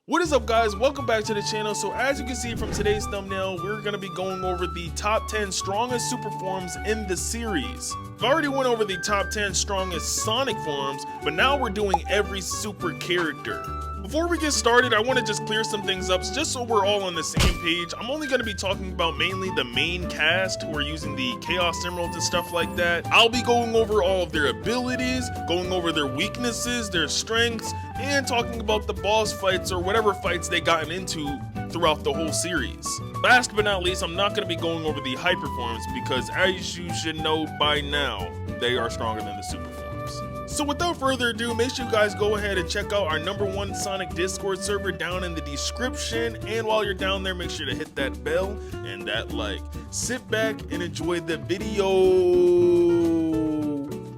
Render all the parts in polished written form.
What is up, guys? Welcome back to the channel. So as you can see from today's thumbnail, we're going to be going over the top 10 strongest super forms in the series. I've already went over the top 10 strongest Sonic forms, but now we're doing every super character. Before we get started, I want to just clear some things up just so we're all on the same page. I'm only going to be talking about mainly the main cast who are using the Chaos Emeralds and stuff like that. I'll be going over all of their abilities, going over their weaknesses, their strengths, and talking about the boss fights or whatever fights they gotten into throughout the whole series. Last but not least, I'm not going to be going over the hyper forms because, as you should know by now, they are stronger than the super forms. So without further ado, make sure you guys go ahead and check out our #1 Sonic Discord server down in the description, and while you're down there, make sure to hit that bell and that like. Sit back and enjoy the video.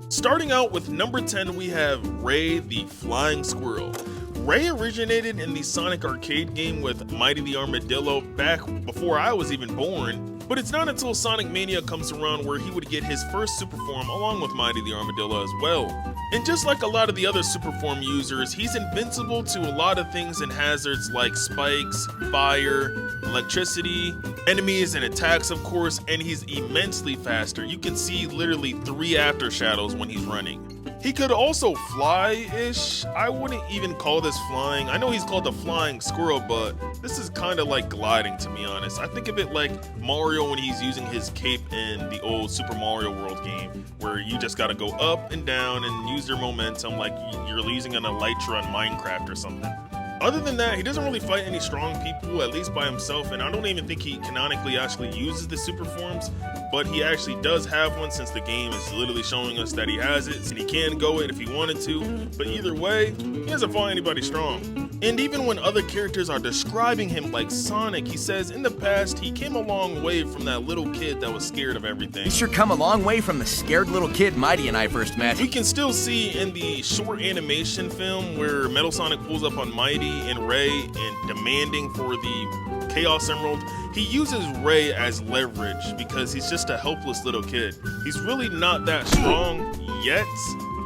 Starting out with number 10, we have Ray the Flying Squirrel. Ray originated in the Sonic arcade game with Mighty the Armadillo back before I was even born, but it's not until Sonic Mania comes around where he would get his first super form along with Mighty the Armadillo as well. And just like a lot of the other super form users, he's invincible to a lot of things and hazards like spikes, fire, electricity, enemies and attacks of course, and he's immensely faster. You can see literally 3 after shadows when he's running. He could also fly-ish. I wouldn't even call this flying. I know he's called the Flying Squirrel, but this is kind of like gliding, to be honest. I think of it like Mario when he's using his cape in the old Super Mario World game, where you just gotta go up and down and use your momentum like you're using an Elytra in Minecraft or something. Other than that, he doesn't really fight any strong people, at least by himself, and I don't even think he canonically actually uses the super forms, but he actually does have one since the game is literally showing us that he has it, and he can go it if he wanted to, but either way, he doesn't fight anybody strong. And even when other characters are describing him like Sonic, he says in the past he came a long way from that little kid that was scared of everything. He sure come a long way from the scared little kid Mighty and I first met. We can still see in the short animation film where Metal Sonic pulls up on Mighty and Ray and demanding for the Chaos Emerald, he uses Ray as leverage because he's just a helpless little kid. He's really not that strong yet.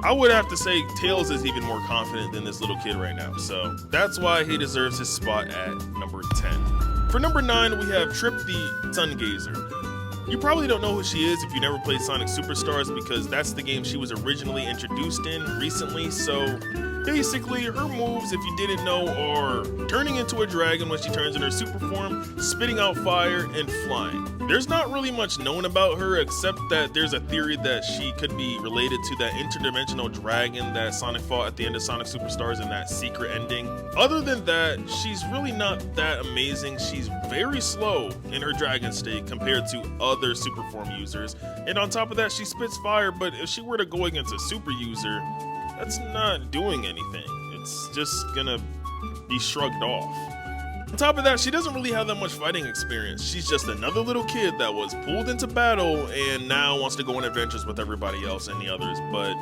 I would have to say Tails is even more confident than this little kid right now, so that's why he deserves his spot at number 10. For number 9, we have Trip the Sun Gazer. You probably don't know who she is if you never played Sonic Superstars because that's the game she was originally introduced in recently, so basically, her moves, if you didn't know, are turning into a dragon when she turns in her super form, spitting out fire, and flying. There's not really much known about her except that there's a theory that she could be related to that interdimensional dragon that Sonic fought at the end of Sonic Superstars in that secret ending. Other than that, she's really not that amazing. She's very slow in her dragon state compared to other super form users. And on top of that, she spits fire, but if she were to go against a super user, that's not doing anything. It's just gonna be shrugged off. On top of that, she doesn't really have that much fighting experience. She's just another little kid that was pulled into battle and now wants to go on adventures with everybody else and the others, but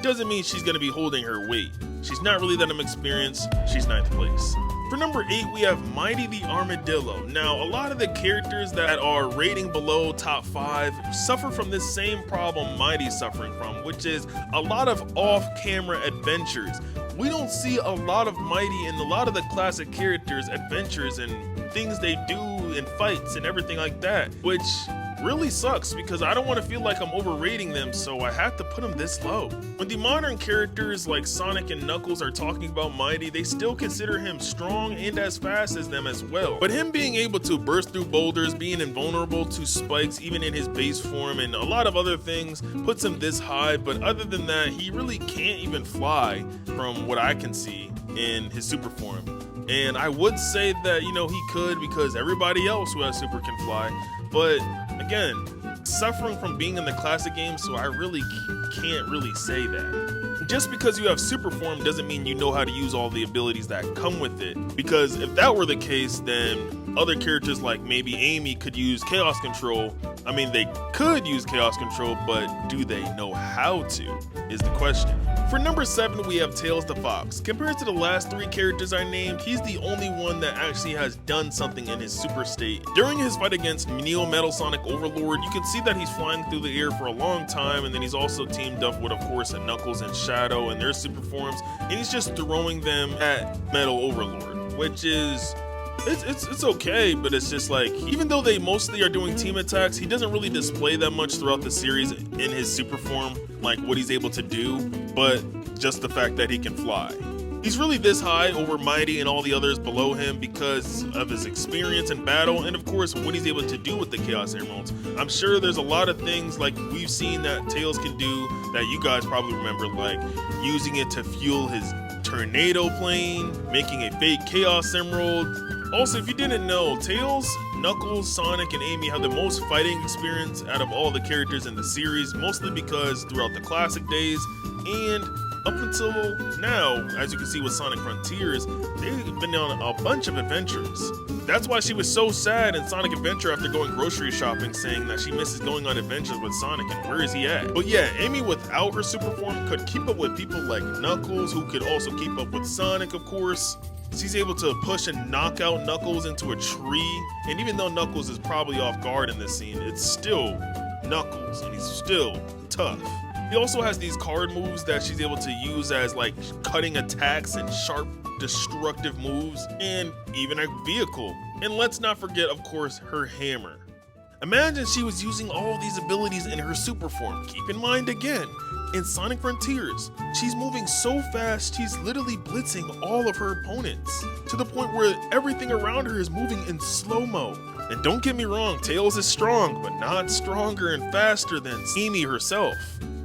doesn't mean she's gonna be holding her weight. She's not really that experienced. She's 9th place. For number 8, we have Mighty the Armadillo. Now, a lot of the characters that are rating below top 5 suffer from this same problem Mighty's suffering from, which is a lot of off-camera adventures. We don't see a lot of Mighty and a lot of the classic characters' adventures and things they do and fights and everything like that, which really sucks because I don't want to feel like I'm overrating them, so I have to put them this low. When the modern characters like Sonic and Knuckles are talking about Mighty, they still consider him strong and as fast as them as well. But him being able to burst through boulders, being invulnerable to spikes even in his base form, and a lot of other things puts him this high, but other than that, he really can't even fly from what I can see in his super form. And I would say that, he could because everybody else who has super can fly, but again, suffering from being in the classic game, so I really can't really say that. Just because you have super form doesn't mean you know how to use all the abilities that come with it, because if that were the case, then other characters like maybe Amy could use Chaos Control. I mean, they could use Chaos Control, but do they know how to, is the question. For number 7, we have Tails the Fox. Compared to the last 3 characters I named, he's the only one that actually has done something in his super state. During his fight against Neo Metal Sonic Overlord, you can see that he's flying through the air for a long time, and then he's also teamed up with, of course, Knuckles and Shadow and their super forms, and he's just throwing them at Metal Overlord, which is it's okay, but it's just like, even though they mostly are doing team attacks, he doesn't really display that much throughout the series in his super form, like what he's able to do, but just the fact that he can fly. He's really this high over Mighty and all the others below him because of his experience in battle, and of course what he's able to do with the Chaos Emeralds. I'm sure there's a lot of things like we've seen that Tails can do that you guys probably remember, like using it to fuel his tornado plane, making a fake Chaos Emerald. Also, if you didn't know, Tails, Knuckles, Sonic, and Amy have the most fighting experience out of all the characters in the series, mostly because throughout the classic days and up until now, as you can see with Sonic Frontiers, they've been on a bunch of adventures. That's why she was so sad in Sonic Adventure after going grocery shopping, saying that she misses going on adventures with Sonic and where is he at? But yeah, Amy without her super form could keep up with people like Knuckles, who could also keep up with Sonic, of course. She's able to push and knock out Knuckles into a tree, and even though Knuckles is probably off guard in this scene, it's still Knuckles, and he's still tough. He also has these card moves that she's able to use as like cutting attacks and sharp destructive moves, and even a vehicle. And let's not forget, of course, her hammer. Imagine she was using all these abilities in her super form. Keep in mind again, in Sonic Frontiers, she's moving so fast, she's literally blitzing all of her opponents, to the point where everything around her is moving in slow-mo. And don't get me wrong, Tails is strong, but not stronger and faster than Amy herself.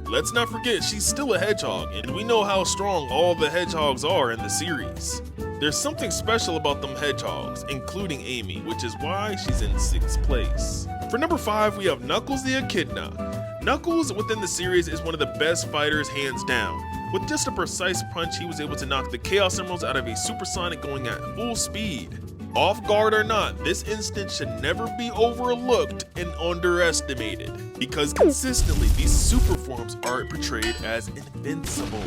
Let's not forget, she's still a hedgehog, and we know how strong all the hedgehogs are in the series. There's something special about them hedgehogs, including Amy, which is why she's in 6th place. For number 5, we have Knuckles the Echidna. Knuckles within the series is one of the best fighters hands down. With just a precise punch, he was able to knock the Chaos Emeralds out of a supersonic going at full speed. Off guard or not, this instant should never be overlooked and underestimated, because consistently these super forms are portrayed as invincible.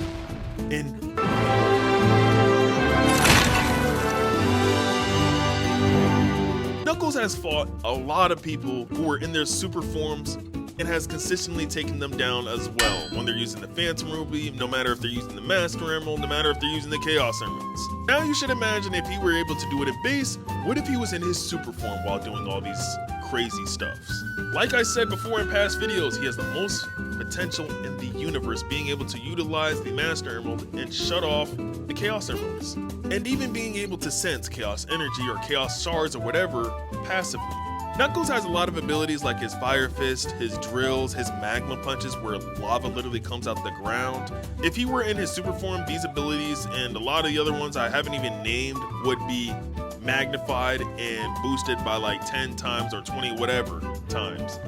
Knuckles has fought a lot of people who are in their super forms and has consistently taken them down as well when they're using the Phantom Ruby, no matter if they're using the Master Emerald, no matter if they're using the Chaos Emeralds. Now you should imagine if he were able to do it in base, what if he was in his super form while doing all these crazy stuffs? Like I said before in past videos, he has the most potential in the universe, being able to utilize the Master Emerald and shut off the Chaos Emeralds, and even being able to sense Chaos Energy or Chaos Shards or whatever passively. Knuckles has a lot of abilities like his Fire Fist, his drills, his magma punches where lava literally comes out the ground. If he were in his super form, these abilities and a lot of the other ones I haven't even named would be magnified and boosted by like 10 times or 20 whatever times.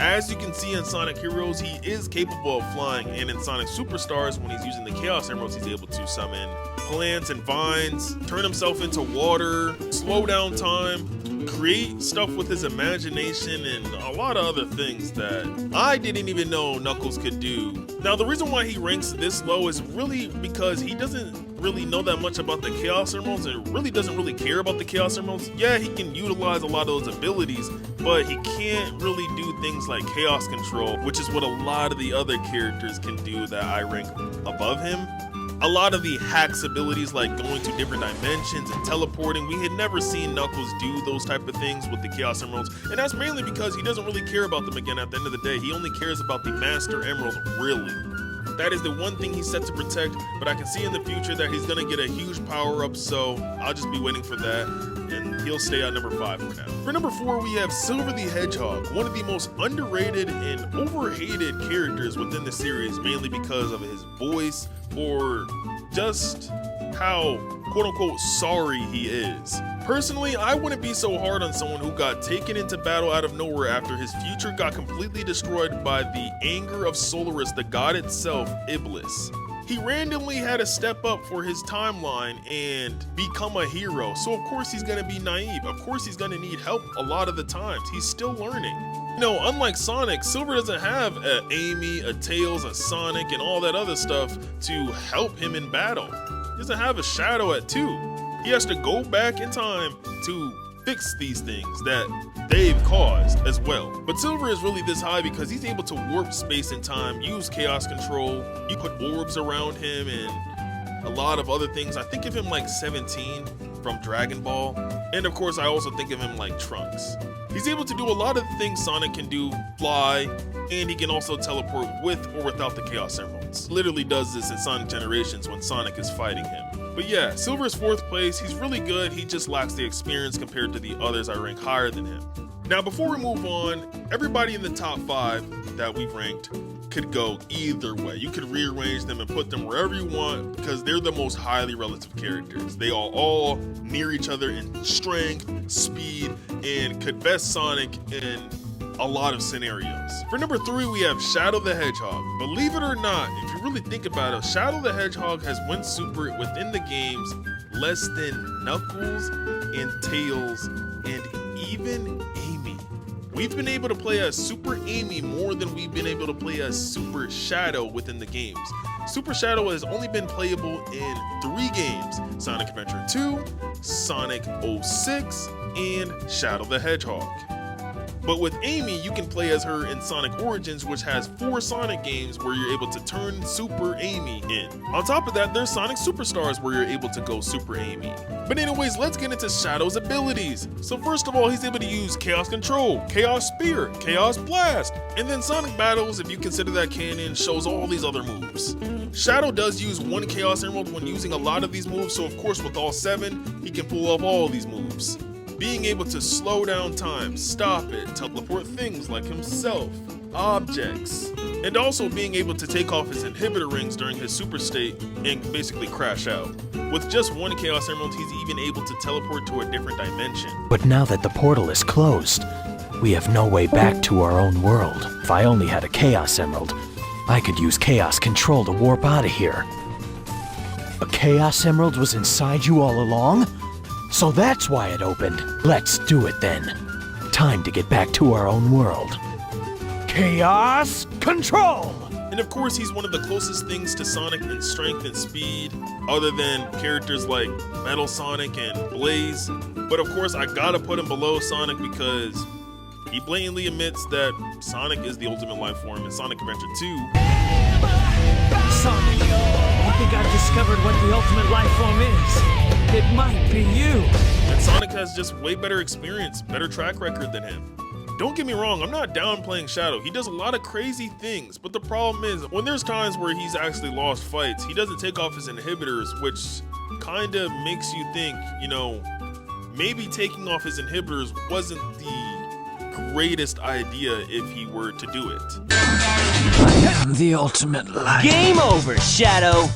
As you can see in Sonic Heroes, he is capable of flying, and in Sonic Superstars, when he's using the Chaos Emeralds, he's able to summon plants and vines, turn himself into water, slow down time, create stuff with his imagination, and a lot of other things that I didn't even know Knuckles could do. Now, the reason why he ranks this low is really because he doesn't really know that much about the Chaos Emeralds and really doesn't really care about the Chaos Emeralds. Yeah, he can utilize a lot of those abilities, but he can't really do things like Chaos Control, which is what a lot of the other characters can do that I rank above him. A lot of the hacks abilities like going to different dimensions and teleporting, we had never seen Knuckles do those type of things with the Chaos Emeralds, and that's mainly because he doesn't really care about them again at the end of the day. He only cares about the Master Emerald, really. That is the one thing he's set to protect, but I can see in the future that he's gonna get a huge power up, so I'll just be waiting for that, and he'll stay at number 5 for now. For number 4, we have Silver the Hedgehog, one of the most underrated and overhated characters within the series, mainly because of his voice or just how quote-unquote sorry he is. Personally, I wouldn't be so hard on someone who got taken into battle out of nowhere after his future got completely destroyed by the anger of Solaris, the god itself, Iblis. He randomly had to step up for his timeline and become a hero, so of course he's gonna be naive. Of course he's gonna need help a lot of the times. He's still learning. You know, unlike Sonic, Silver doesn't have a Amy, a Tails, a Sonic, and all that other stuff to help him in battle. He doesn't have a Shadow at 2. He has to go back in time to fix these things that they've caused as well. But Silver is really this high because he's able to warp space and time, use Chaos Control, you put orbs around him, and a lot of other things. I think of him like 17 from Dragon Ball. And of course, I also think of him like Trunks. He's able to do a lot of the things Sonic can do, fly, and he can also teleport with or without the Chaos Emeralds. Literally does this in Sonic Generations when Sonic is fighting him. But yeah, Silver's 4th place, he's really good, he just lacks the experience compared to the others I rank higher than him. Now before we move on, everybody in the top 5 that we've ranked could go either way. You could rearrange them and put them wherever you want because they're the most highly relative characters. They are all near each other in strength, speed, and could best Sonic in a lot of scenarios. For number 3, we have Shadow the Hedgehog. Believe it or not, if you really think about it, Shadow the Hedgehog has went super within the games less than Knuckles and Tails and even Amy. We've been able to play as Super Amy more than we've been able to play as Super Shadow within the games. Super Shadow has only been playable in 3 games: Sonic Adventure 2, Sonic 06, and Shadow the Hedgehog. But with Amy, you can play as her in Sonic Origins, which has 4 Sonic games where you're able to turn Super Amy in. On top of that, there's Sonic Superstars where you're able to go Super Amy. But anyways, let's get into Shadow's abilities. So first of all, he's able to use Chaos Control, Chaos Spear, Chaos Blast, and then Sonic Battles, if you consider that canon, shows all these other moves. Shadow does use 1 Chaos Emerald when using a lot of these moves, so of course with all 7, he can pull off all these moves. Being able to slow down time, stop it, teleport things like himself, objects, and also being able to take off his inhibitor rings during his super state and basically crash out. With just 1 Chaos Emerald, he's even able to teleport to a different dimension. But now that the portal is closed, we have no way back to our own world. If I only had a Chaos Emerald, I could use Chaos Control to warp out of here. A Chaos Emerald was inside you all along? So that's why it opened. Let's do it then. Time to get back to our own world. Chaos Control! And of course, he's one of the closest things to Sonic in strength and speed, other than characters like Metal Sonic and Blaze. But of course, I gotta put him below Sonic because he blatantly admits that Sonic is the ultimate life form in Sonic Adventure 2. Sonic, I think I've discovered what the ultimate life form is. It might be you. And Sonic has just way better experience, better track record than him. Don't get me wrong, I'm not downplaying Shadow. He does a lot of crazy things, but the problem is when there's times where he's actually lost fights, he doesn't take off his inhibitors, which kind of makes you think, you know, maybe taking off his inhibitors wasn't the greatest idea if he were to do it. I am the ultimate life. Game over, Shadow!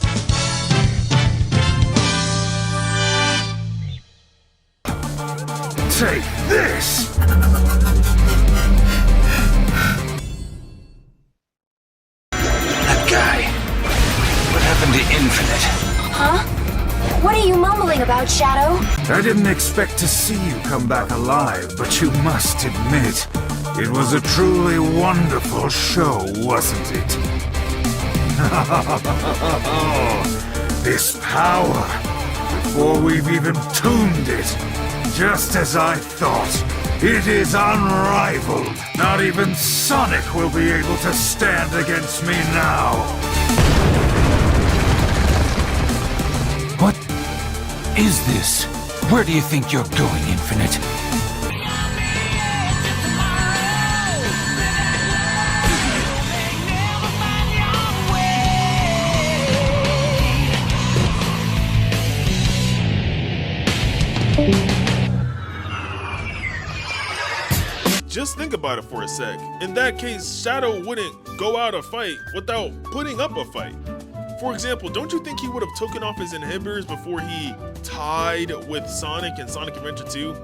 Take this! That guy. What happened to Infinite? Huh? What are you mumbling about, Shadow? I didn't expect to see you come back alive, but you must admit, it was a truly wonderful show, wasn't it? This power, before we've even tuned it, just as I thought, it is unrivaled. Not even Sonic will be able to stand against me now. What is this? Where do you think you're going, Infinite? Just think about it for a sec. In that case, Shadow wouldn't go out a fight without putting up a fight. For example, don't you think he would have taken off his inhibitors before he tied with Sonic in Sonic Adventure 2?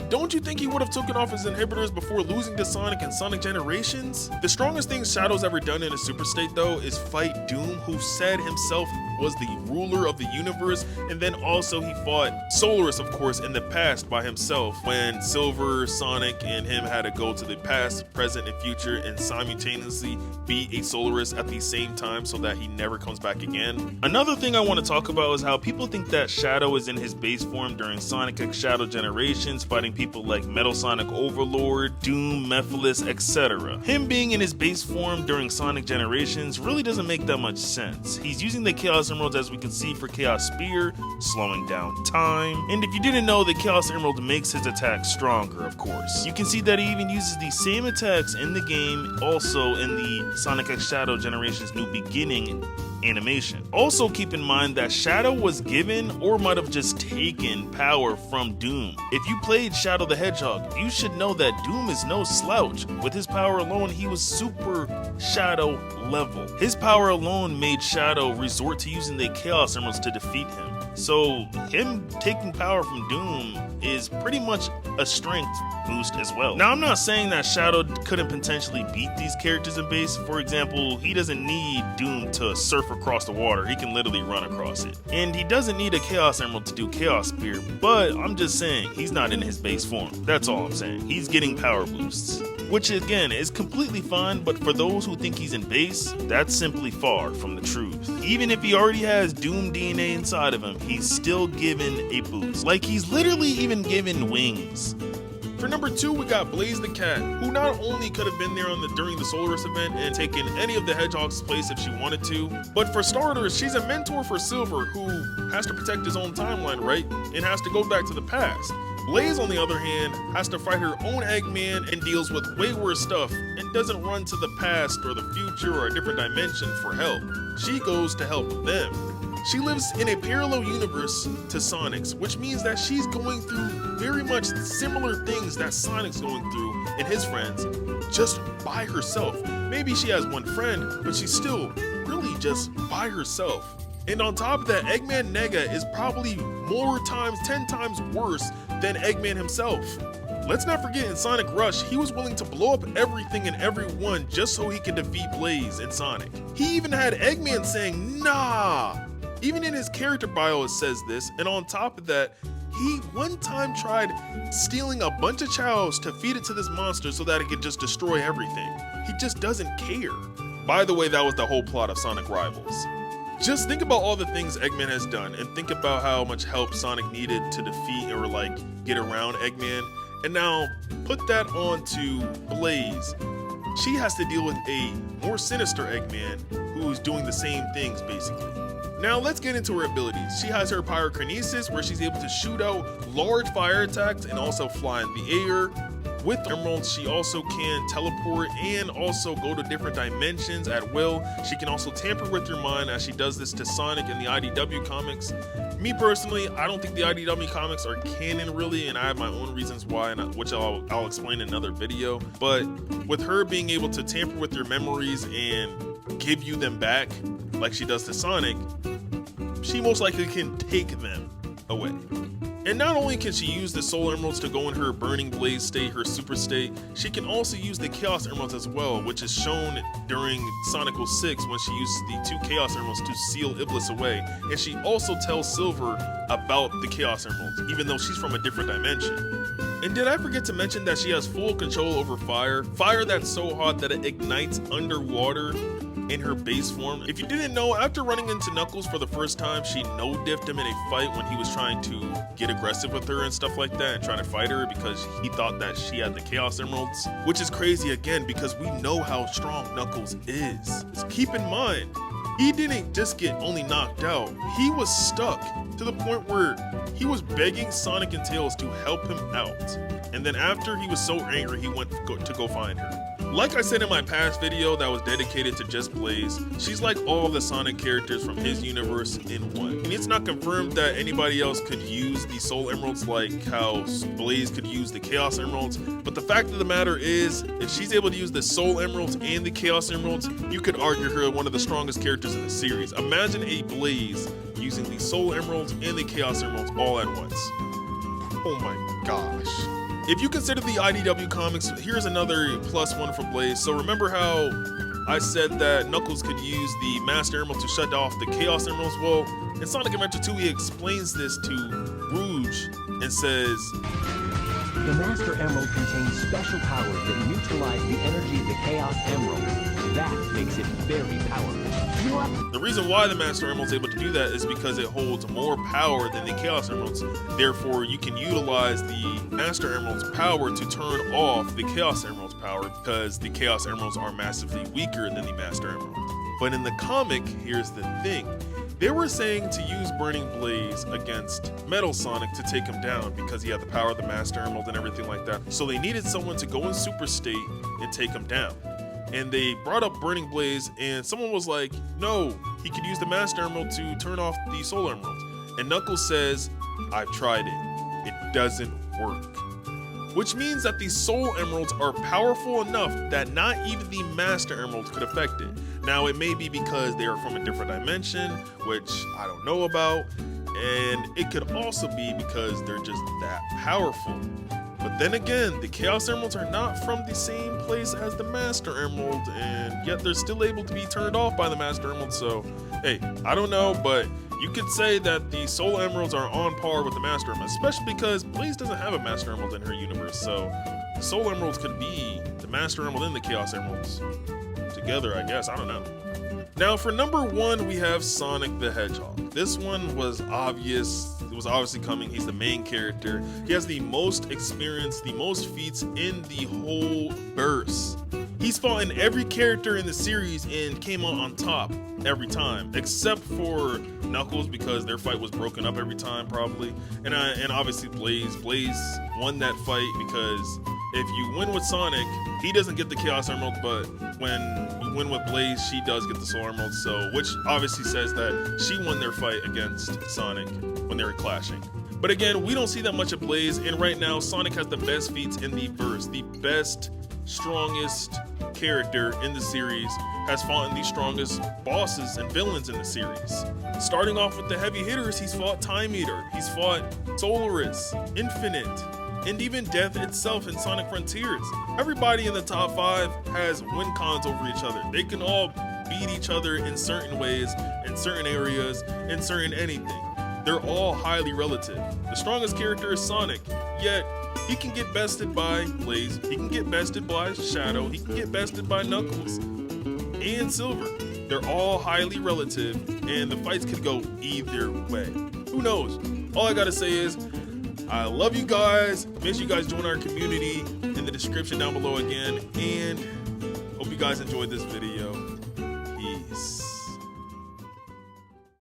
Don't you think he would have taken off his inhibitors before losing to Sonic in Sonic Generations? The strongest thing Shadow's ever done in a super state though is fight Doom, who said himself was the ruler of the universe, and then also he fought Solaris, of course, in the past by himself when Silver, Sonic, and him had to go to the past, present, and future and simultaneously beat a Solaris at the same time so that he never comes back again. Another thing I want to talk about is how people think that Shadow is in his base form during Sonic X Shadow Generations, fighting people like Metal Sonic Overlord, Doom, Mephiles, etc. Him being in his base form during Sonic Generations really doesn't make that much sense. He's using the Chaos Emeralds, as we can see, for Chaos Spear, slowing down time, and if you didn't know, the Chaos Emerald makes his attack stronger, of course. You can see that he even uses the same attacks in the game, also in the Sonic X Shadow Generations New Beginning animation. Also keep in mind that Shadow was given or might have just taken power from Doom. If you played Shadow the Hedgehog, you should know that Doom is no slouch. With his power alone, he was super Shadow level. His power alone made Shadow resort to using the Chaos Emeralds to defeat him. So him taking power from Doom is pretty much a strength boost as well. Now, I'm not saying that Shadow couldn't potentially beat these characters in base. For example, he doesn't need Doom to surf across the water. He can literally run across it. And he doesn't need a Chaos Emerald to do Chaos Spear, but I'm just saying he's not in his base form. That's all I'm saying. He's getting power boosts, which again is completely fine, but for those who think he's in base, that's simply far from the truth. Even if he already has Doom DNA inside of him, he's still given a boost. Like, he's literally even given wings. For number 2, we got Blaze the Cat, who not only could have been there during the Solaris event and taken any of the Hedgehog's place if she wanted to, but for starters, she's a mentor for Silver, who has to protect his own timeline, right? And has to go back to the past. Blaze, on the other hand, has to fight her own Eggman and deals with way worse stuff and doesn't run to the past or the future or a different dimension for help. She goes to help them. She lives in a parallel universe to Sonic's, which means that she's going through very much similar things that Sonic's going through and his friends, just by herself. Maybe she has one friend, but she's still really just by herself. And on top of that, Eggman Nega is probably 10 times worse than Eggman himself. Let's not forget, in Sonic Rush, he was willing to blow up everything and everyone just so he could defeat Blaze and Sonic. He even had Eggman saying, nah! Even in his character bio it says this, and on top of that, he one time tried stealing a bunch of chows to feed it to this monster so that it could just destroy everything. He just doesn't care. By the way, that was the whole plot of Sonic Rivals. Just think about all the things Eggman has done, and think about how much help Sonic needed to defeat or get around Eggman, and now put that onto Blaze. She has to deal with a more sinister Eggman who's doing the same things basically. Now let's get into her abilities. She has her pyrokinesis, where she's able to shoot out large fire attacks and also fly in the air. With emeralds, she also can teleport and also go to different dimensions at will. She can also tamper with your mind, as she does this to Sonic in the IDW comics. Me personally, I don't think the IDW comics are canon really, and I have my own reasons why, which I'll explain in another video. But with her being able to tamper with your memories and give you them back, like she does to Sonic, she most likely can take them away. And not only can she use the Soul Emeralds to go in her Burning Blaze state, her Super state, she can also use the Chaos Emeralds as well, which is shown during Sonic 06 when she used the 2 Chaos Emeralds to seal Iblis away. And she also tells Silver about the Chaos Emeralds, even though she's from a different dimension. And did I forget to mention that she has full control over fire? Fire that's so hot that it ignites underwater in her base form. If you didn't know, after running into Knuckles for the first time, she no-diffed him in a fight when he was trying to get aggressive with her and stuff like that and trying to fight her because he thought that she had the Chaos Emeralds, which is crazy again because we know how strong Knuckles is. So keep in mind, he didn't just get only knocked out, he was stuck to the point where he was begging Sonic and Tails to help him out. And then after he was so angry, he went to go find her. Like I said in my past video that was dedicated to just Blaze, she's like all the Sonic characters from his universe in one. And it's not confirmed that anybody else could use the Soul Emeralds like how Blaze could use the Chaos Emeralds, but the fact of the matter is, if she's able to use the Soul Emeralds and the Chaos Emeralds, you could argue her one of the strongest characters in the series. Imagine a Blaze using the Soul Emeralds and the Chaos Emeralds all at once. Oh my gosh. If you consider the IDW comics, here's another +1 for Blaze. So remember how I said that Knuckles could use the Master Emerald to shut off the Chaos Emeralds? Well, in Sonic Adventure 2, he explains this to Rouge and says, the Master Emerald contains special powers that neutralize the energy of the Chaos Emerald. That makes it very powerful. The reason why the Master Emerald is able to do that is because it holds more power than the Chaos Emeralds. Therefore, you can utilize the Master Emerald's power to turn off the Chaos Emerald's power because the Chaos Emeralds are massively weaker than the Master Emerald. But in the comic, here's the thing. They were saying to use Burning Blaze against Metal Sonic to take him down because he had the power of the Master Emerald and everything like that. So they needed someone to go in Super State and take him down. And they brought up Burning Blaze, and someone was like, no, he could use the Master Emerald to turn off the Soul Emerald. And Knuckles says, I've tried it. It doesn't work. Which means that the Soul Emeralds are powerful enough that not even the Master Emeralds could affect it. Now, it may be because they are from a different dimension, which I don't know about, and it could also be because they're just that powerful. But then again, the Chaos Emeralds are not from the same place as the Master Emerald, and yet they're still able to be turned off by the Master Emerald, so hey, I don't know, but you could say that the Soul Emeralds are on par with the Master Emerald, especially because Blaze doesn't have a Master Emerald in her universe, so the Soul Emeralds could be the Master Emerald and the Chaos Emeralds together, I guess, I don't know. Now for number 1, we have Sonic the Hedgehog. This one was obvious. It was obviously coming. He's the main character. He has the most experience, the most feats in the whole verse. He's fought in every character in the series and came out on top every time, except for Knuckles because their fight was broken up every time probably. And obviously Blaze. Blaze won that fight because if you win with Sonic, he doesn't get the Chaos Emerald, but when you win with Blaze, she does get the Soul Emerald, so which obviously says that she won their fight against Sonic when they were clashing. But again, we don't see that much of Blaze, and right now, Sonic has the best feats in the verse, the best, strongest character in the series, has fought in the strongest bosses and villains in the series. Starting off with the heavy hitters, he's fought Time Eater, he's fought Solaris, Infinite, and even Death itself in Sonic Frontiers. Everybody in the top 5 has win cons over each other. They can all beat each other in certain ways, in certain areas, in certain anything. They're all highly relative. The strongest character is Sonic, yet he can get bested by Blaze, he can get bested by Shadow, he can get bested by Knuckles, and Silver. They're all highly relative, and the fights could go either way. Who knows? All I gotta say is, I love you guys. Make sure you guys join our community in the description down below again. And hope you guys enjoyed this video.